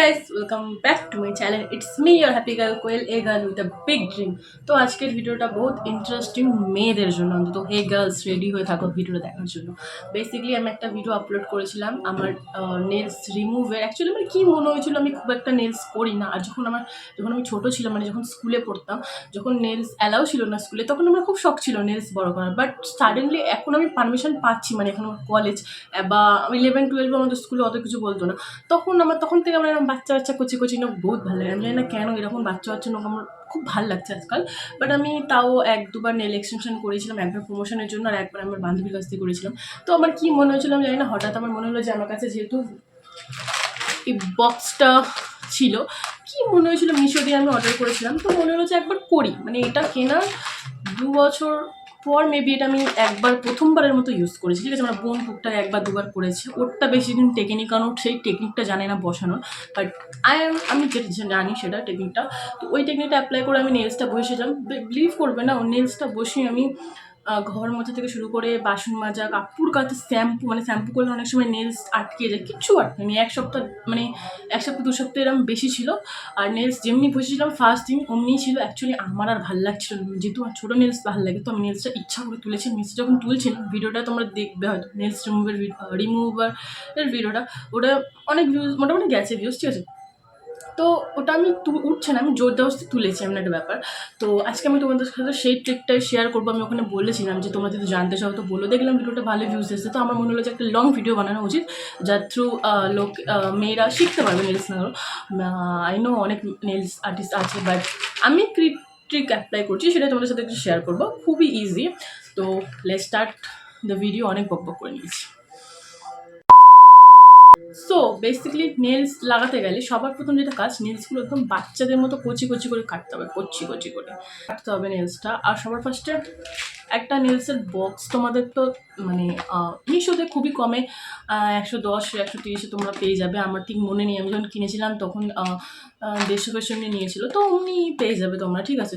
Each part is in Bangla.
guys, welcome back to my channel. It's me, your happy girl Koyel, a girl with a big dream. তো আজকের ভিডিওটা বহুত ইন্টারেস্টিং মেয়েদের জন্য, তো হে গার্লস রেডি হয়ে থাকো ভিডিওটা দেখার জন্য। বেসিক্যালি আমি একটা ভিডিও আপলোড করেছিলাম আমার নেলস রিমুভের। অ্যাকচুয়ালি আমার কী মনে হয়েছিল, আমি খুব একটা নেলস করি না। আর যখন আমি ছোটো ছিলাম, মানে যখন স্কুলে পড়তাম, যখন নেলস অ্যালাউ ছিল না স্কুলে, তখন আমার খুব শখ ছিল নেলস বড় করার। বাট সাডেনলি এখন আমি পারমিশন পাচ্ছি, মানে এখন আমার কলেজ বা 11-12 আমাদের স্কুলে অত কিছু বলতো না। তখন থেকে আমার এরকম বাচ্চা কচি নখ বহুত ভালো লাগে। আমি জানি না কেন এরকম বাচ্চা নখ আমার খুব ভালো লাগছে আজকাল। বাট আমি তাও 1-2বার নেল এক্সটেনশন করেছিলাম, একবার প্রমোশনের জন্য আর একবার আমার বান্ধবীর কাছ থেকে করেছিলাম। তো আমার কী মনে হয়েছিল আমি জানি না, হঠাৎ আমার মনে হলো যে আমার কাছে যেহেতু এই বক্সটা ছিল, কি মনে হয়েছিল মিশো দিয়ে আমি অর্ডার করেছিলাম, তো মনে হলো যে একবার করি। মানে এটা কেনার 2 বছর পর মেবি এটা আমি একবার প্রথমবারের মতো ইউজ করেছি। ঠিক আছে, আমার বোন টুকটাক 1-2বার করেছে, ওরটা বেশি দিন টেকনিক, কারণ সেই টেকনিকটা জানে না বসানোর। বাট আমি যেটা জানি সেটা টেকনিকটা, তো ওই টেকনিকটা অ্যাপ্লাই করে আমি নেলসটা বসেছিলাম। বিলিভ করবে না, ওই নেলসটা বসিয়ে আমি ঘর মোছা থেকে শুরু করে বাসন মাজা, কাপড় কাচা, শ্যাম্পু করলে অনেক সময় নেলস আটকে যায়, কিচ্ছু আটকেনি। 1 সপ্তাহ 2 সপ্তাহ এরকম বেশি ছিল। আর নেলস যেমনি বসেছিলাম ফার্স্ট দিন অমনিই ছিল। অ্যাকচুয়ালি আমার আর ভালো লাগছিল না, যেহেতু আমার ছোটো নেলস ভালো লাগে, তো আমি নেলসটা ইচ্ছা করে তুলেছি। নেলসটা যখন তুলছিলাম, ভিডিওটা তোমরা দেখবে হয়তো, নেলস রিমুভারের ভিডিওটা, ওটা অনেক ভিউজ মোটামুটি গেছে ভিউজ, ঠিক আছে। তো ওটা আমি উঠছে না, আমি জোর দেওয়াস্তি তুলেছি, এমন একটা ব্যাপার। তো আজকে আমি তোমাদের সাথে সেই ট্রিকটাই শেয়ার করবো। আমি ওখানে বলেছিলাম যে তোমরা যদি জানতে চাও তো বলো। দেখলাম ভিডিওটা ভালো ভিউজ এসেছে, তো আমার মনে হলো যে একটা লং ভিডিও বানানো উচিত, যার থ্রু মেয়েরা শিখতে পারবে নেলস না। আই নো অনেক নেলস আর্টিস্ট আছে, বাট আমি ট্রিক অ্যাপ্লাই করছি, সেটা তোমাদের সাথে একটু শেয়ার করবো। খুবই ইজি। তো লেটস স্টার্ট দ্য ভিডিও। অনেক বকবক করে নিয়েছি। সো বেসিক্যালি নেলস লাগাতে গেলে সবার প্রথম যেটা কাজ, নেলসগুলো একদম বাচ্চাদের মতো কচি করে কাটতে হবে, কচি করে কাটতে হবে নেলসটা। আর সবার ফার্স্টে একটা নেলসের বক্স তোমাদের তো মানে মিশোতে খুবই কমে 110-130 তোমরা পেয়ে যাবে। আমার ঠিক মনে নেই, আমি যখন কিনেছিলাম তখন 150 নিয়ে নিয়েছিল, তো অমনি পেয়ে যাবে তোমরা, ঠিক আছে।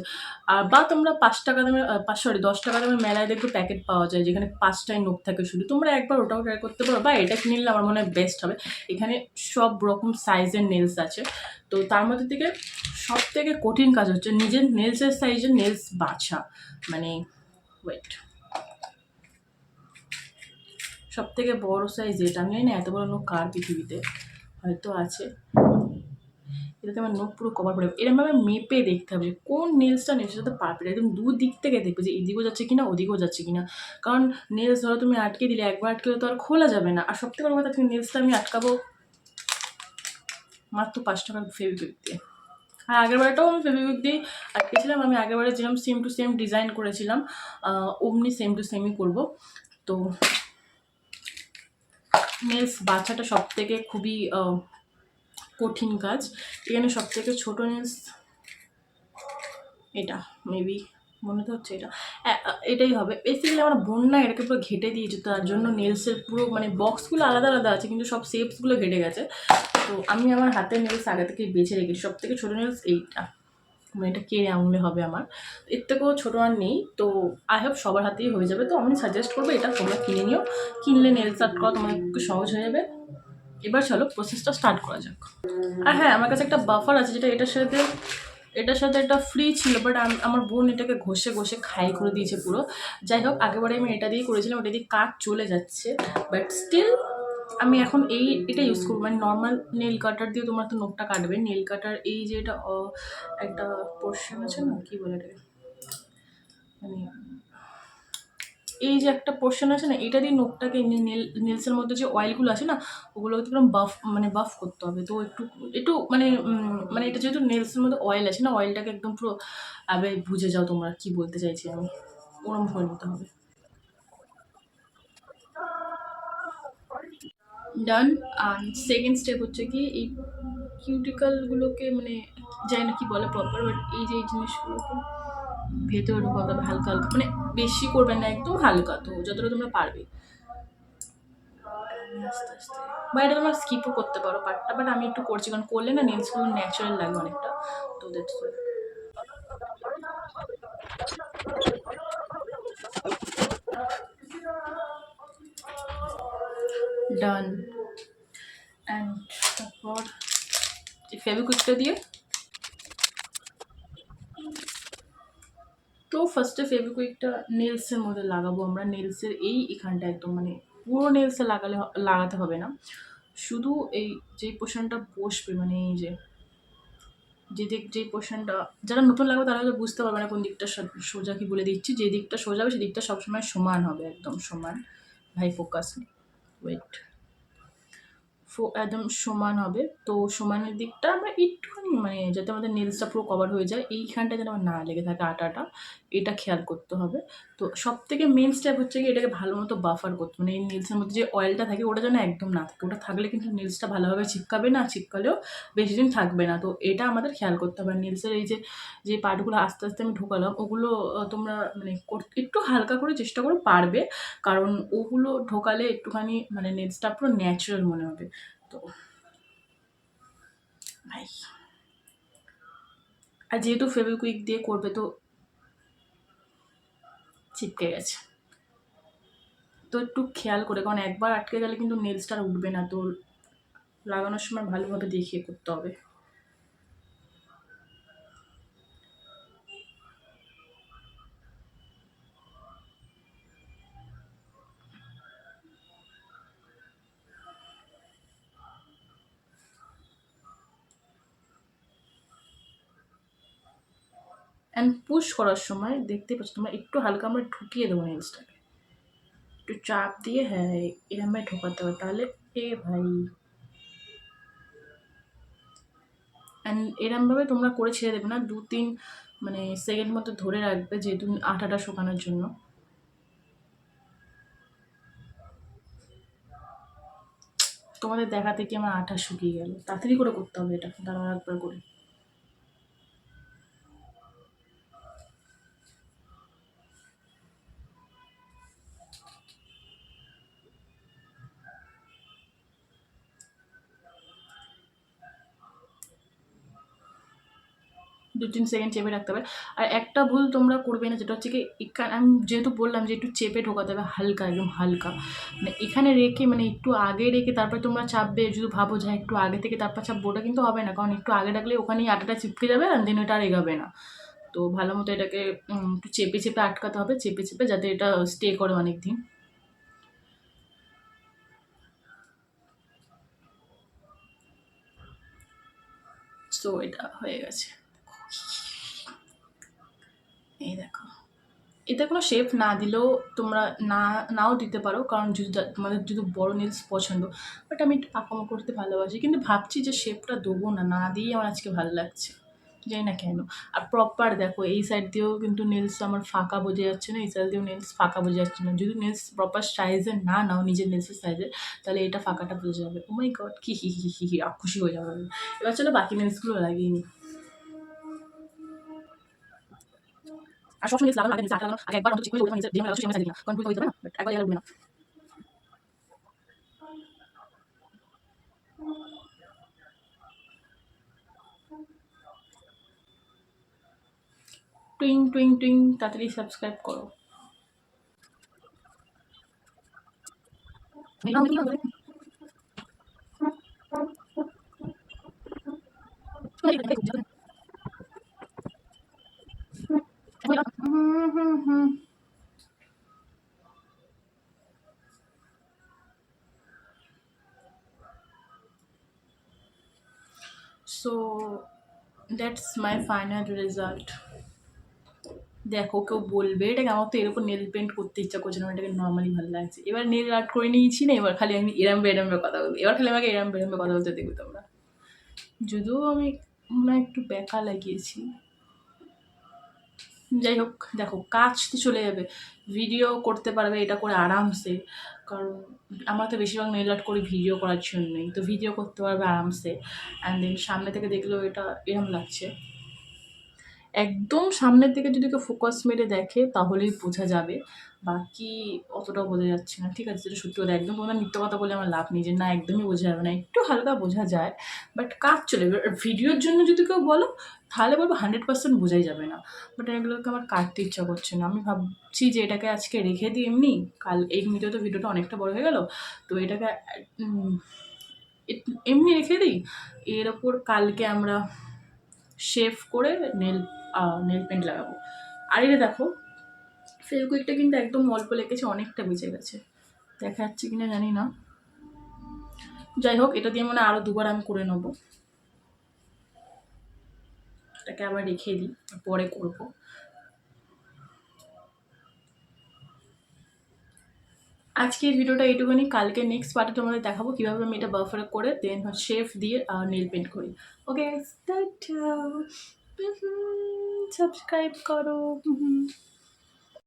আর বা তোমরা 5 টাকা দামের 10 টাকা দামের মেলায় দেখবে প্যাকেট পাওয়া যায়, যেখানে 5টাই নখ থাকে শুধু। তোমরা একবার ওটাও ট্রাই করতে পারো, বা এটা কিনে নিলে আমার মনে হয় বেস্ট হবে। এখানে সব রকম সাইজের নেলস আছে। তো তার মধ্যে থেকে সব থেকে কঠিন কাজ হচ্ছে নিজের নেলসের সাইজের নেলস বাছা। মানে ওয়েট, সব থেকে বড় সাইজ এটা। আমি জানি না এত বড় নখ কার পৃথিবীতে, হয়তো আছে। এটাতে আমার নখ পুরো কভার করে এরকমভাবে মেপে দেখতে হবে যে কোন নেলসটা নেলসের সাথে পারফেক্ট। একদম দিক থেকে দেখবে যে এদিকেও যাচ্ছে কিনা ওদিকেও যাচ্ছে কিনা। কারণ নেলস ধরো তুমি আটকে দিলে, একবার আটকে তো আর খোলা যাবে না। আর সবথেকে বড় কথা, তুমি নেলসটা আমি আটকাবো মাত্র 5 টাকার ফেভিকুইক দিয়ে। আর আগেরবারটাও আমি ফেভিকুইক দিয়ে আটকেছিলাম। আমি আগেরবারে যেরকম সেম টু সেম ডিজাইন করেছিলাম, অমনি সেম টু সেমই করবো। তো নেলস বাছাটা সব থেকে খুবই কঠিন কাজ। এখানে সব থেকে ছোটো নেলস এটা, মেবি মনে তো হচ্ছে এটাই হবে। বেসিক্যালি আমার বোন না এটাকে পুরো ঘেটে দিয়েছে, তার জন্য নেলসের পুরো মানে বক্সগুলো আলাদা আছে, কিন্তু সব শেপসগুলো ঘেটে গেছে। তো আমি আমার হাতের নেলস আগে থেকেই বেছে রেখেছি। সব থেকে ছোটো নেলস এইটা, মানে এটা কেড়ে আঙুলে হবে আমার, এর থেকেও ছোটো আর নেই। তো আই হোপ সবার হাতেই হয়ে যাবে। তো আমি সাজেস্ট করবো এটা তোমরা কিনে নিও, কিনলে নেলস আর্ট করা তোমার একটু সহজ হয়ে যাবে। এবার চলো প্রসেসটা স্টার্ট করা যাক। আর হ্যাঁ, আমার কাছে একটা বাফার আছে, যেটা এটার সাথে একটা ফ্রি ছিল, বাট আমার বোন এটাকে ঘষে খাই করে দিয়েছে পুরো। যাই হোক, আগেবারে আমি এটা দিয়ে করেছিলাম, ওটা দিয়ে কাট চলে যাচ্ছে, বাট স্টিল আমি এখন এটা ইউজ করবো। মানে নর্মাল নেল কাটার দিয়ে তোমরা তো নখটা কাটবে। নেল কাটার এই যে এটা একটা পোর্শন আছে না, কি বলে এটাকে, মানে এই যে একটা পোর্শন আছে না, এটা দিয়ে নখটাকে নেলসের মধ্যে যে অয়েলগুলো আছে না, ওগুলো একদম বাফ করতে হবে। তো একটু মানে এটা যেহেতু নেলসের মধ্যে অয়েল আছে না, অয়েলটাকে একদম পুরো বুঝে যাও তোমরা কি বলতে চাইছি আমি, ওরম করে নিতে হবে। ডান। আর সেকেন্ড স্টেপ হচ্ছে কি, এই কিউটিক্যালগুলোকে মানে জানি না কি বলে প্রপার, বাট এই যে এই জিনিসগুলোকে ভেতরে ঢোকাতে হবে হালকা, মানে বেশি করবে না, একদম হালকা, তো যতটা তোমরা পারবে আস্তে বা এটা তোমরা স্কিপও করতে পারো পার্টটা, বাট আমি একটু করছি, কারণ করলে না নেলসগুলো ন্যাচারাল লাগে অনেকটা, তো দ্যাটস ওয়াই। ডান। অ্যান্ড তারপর ফেভিকুইকটা দিয়ে। তো ফার্স্টে ফেভিকুইকটা নেলসের মধ্যে লাগাবো আমরা, নেলসের এখানটা একদম, মানে পুরো নেলসে লাগাতে হবে না, শুধু এই যেই পোর্শনটা বসবে, মানে এই যেই পোর্শনটা, যারা নতুন লাগবে তারা হয়তো বুঝতে পারবে না কোন দিকটা সোজা, কি বলে দিচ্ছি, যে দিকটা সোজা হবে সেই দিকটা সবসময় সমান হবে, একদম সমান। ভাই ফোকাস নেই, ওয়েট, একদম সমান হবে। তো সমানের দিকটা আমরা একটুখানি, মানে যাতে আমাদের নেলসটা পুরো কভার হয়ে যায়, এইখানটা যেন আমার না লেগে থাকে আটাটা, এটা খেয়াল করতে হবে। তো সব থেকে মেন স্টেপ হচ্ছে কি, এটাকে ভালো মতো বাফার করতে, মানে এই নেলসের মধ্যে যে অয়েলটা থাকে ওটা যেন একদম না থাকে, ওটা থাকলে কিন্তু নেলসটা ভালোভাবে চিপকাবে না, চিপকালেও বেশি দিন থাকবে না। তো এটা আমাদের খেয়াল করতে হবে। নেলসের এই যে পার্টগুলো আস্তে আস্তে আমি ঢোকালাম, ওগুলো তোমরা মানে একটু হালকা করে চেষ্টা করো, পারবে, কারণ ওগুলো ঢোকালে একটুখানি মানে নেলসটা পুরো ন্যাচারাল মনে হবে। তো ভাই, আর যেহেতু ফেভিকুইক দিয়ে করবে তো চিপকে গেছে, তো একটু খেয়াল করে, কারণ একবার আটকে গেলে কিন্তু নেলসটা আর উঠবে না। তো লাগানোর সময় ভালোভাবে দেখিয়ে করতে হবে। অ্যান্ড পুশ করার সময় দেখতে পাচ্ছ তোমরা, একটু হালকা আমরা ঢুকিয়ে দেবো নেলসটাকে, একটু চাপ দিয়ে, হ্যাঁ এরমভাবে ঢোকাতে হবে, তাহলে ভাই। অ্যান্ড এরমভাবে তোমরা করে ছেড়ে দেবে না, 2-3 মানে সেকেন্ড মতো ধরে রাখবে, যেহেতু আটাটা শুকানোর জন্য। তোমাদের দেখাতে কি আমার আটা শুকিয়ে গেল, তাড়াতাড়ি করে করতে হবে এটা, দাঁড়াও একবার করে। দু তিন সেকেন্ড চেপে রাখতে হবে। আর একটা ভুল তোমরা করবে না, যেটা হচ্ছে কি, আমি যেহেতু বললাম যে একটু চেপে ঢোকাতে হবে, হালকা, একদম হালকা, মানে এখানে রেখে, মানে একটু আগে রেখে তারপরে তোমরা চাপবে, যদি ভাবো যে একটু আগে থেকে তারপর চাপবো, ওটা কিন্তু হবে না, কারণ একটু আগে রাখলে ওখানেই আটাটা চিপকে যাবে, আর দেন ওটা আর এগাবে না। তো ভালো মতো এটাকে একটু চেপে চেপে আটকাতে হবে, চেপে চেপে, যাতে এটা স্টে করে অনেক দিন। সো এটা হয়ে গেছে, এই দেখো। এতে কোনো শেপ না দিলেও তোমরা নাও দিতে পারো, কারণ যদি তোমাদের যদি বড় নেলস পছন্দ, বাট আমি একটু পাকামো করতে ভালোবাসি, কিন্তু ভাবছি যে শেপটা দেবো না, না দিয়েই আমার আজকে ভালো লাগছে, জানি না কেন। আর প্রপার দেখো, এই সাইড দিয়েও কিন্তু নেলস আমার ফাঁকা বোঝা যাচ্ছে না, এই সাইড দিয়েও নেলস ফাঁকা বোঝা যাচ্ছে না। যদি নেলস প্রপার সাইজের না নাও, নিজের নেলসের সাইজের, তাহলে এটা ফাঁকাটা বোঝা যাবে। ও মাই গড, কি হি হি হি হি, খুশি হয়ে যাবে। এবার চলো বাকি নেলসগুলো লাগিয়ে নিই। আর সবসময় নেলস লাগানোর আগে, নেলস আঠা লাগানোর আগে একবার অন্তত চেক করে ওটা নিজের যেমন লাগাচ্ছ সেমন সাইজ দিই না, কারণ ভুল হয়ে যাবে না, বাট একবার উঠবে না। টুইং টুইং টুইং, তাড়াতাড়ি সাবস্ক্রাইব করো। So that's my final result. দেখো, কেউ বলবে এটাকে, আমার তো এরকম নেল পেন্ট করতে ইচ্ছা করছে না, এটাকে নর্মালি ভালো লাগছে। এবার নেল আর্ট করে নিয়েছি না, এবার খালি আমি এরম বেরমে কথা বলবো, এবার খালি আমাকে এরম বেরমে কথা বলতে দেখবে তোমরা। যদিও আমি মনে হয় একটু ব্যাকা লাগিয়েছি, যাই হোক। দেখো, কাজ তো চলে যাবে, ভিডিও করতে পারবে এটা করে আরামসে, কারণ আমরা তো বেশিরভাগ নেল আর্ট করি ভিডিও করার জন্যই, তো ভিডিও করতে পারবে আরামসে। অ্যান্ড দেন সামনে থেকে দেখলেও এটা এরম লাগছে। একদম সামনের দিকে যদি কেউ ফোকাস মেরে দেখে তাহলেই বোঝা যাবে, বাকি অতটাও বোঝা যাচ্ছে না। ঠিক আছে, যেটা সত্যি কথা, একদম তোমরা মিথ্যে কথা বলে আমার লাভ নেই, যে না একদমই বোঝা যাবে না, একটু হালকা বোঝা যায়, বাট কাজ চলে যাবে। আর ভিডিওর জন্য যদি কেউ বলো তাহলে বলবো 100% বোঝাই যাবে না, বাট এগুলোকে আমার কাটতে ইচ্ছা করছে না। আমি ভাবছি যে এটাকে আজকে রেখে দিই এমনি, কাল এমনিতেও তো ভিডিওটা অনেকটা বড় হয়ে গেল, তো এটাকে এমনি রেখে দিই। এর ওপর কালকে আমরা শেভ করে নেল নেল পেন্ট লাগাবো। আর এটা দেখো, ফেভিকুইকটা কিন্তু একদম অল্প লেগেছে, অনেকটা বেঁচে গেছে, দেখা যাচ্ছে কিনা জানি না। যাই হোক, এটা দিয়ে আরও দুবার আমি করে নেবো। এটাকে আবার রেখে দিই, পরে করব। আজকের ভিডিওটা এইটুকুনি। কালকে নেক্সট পার্টে তোমাদের দেখাবো কীভাবে আমি এটা বাফার করে দেন শেফ দিয়ে নেল পেন্ট করি। ওকে, টাটা, সাবস্ক্রাইব করো।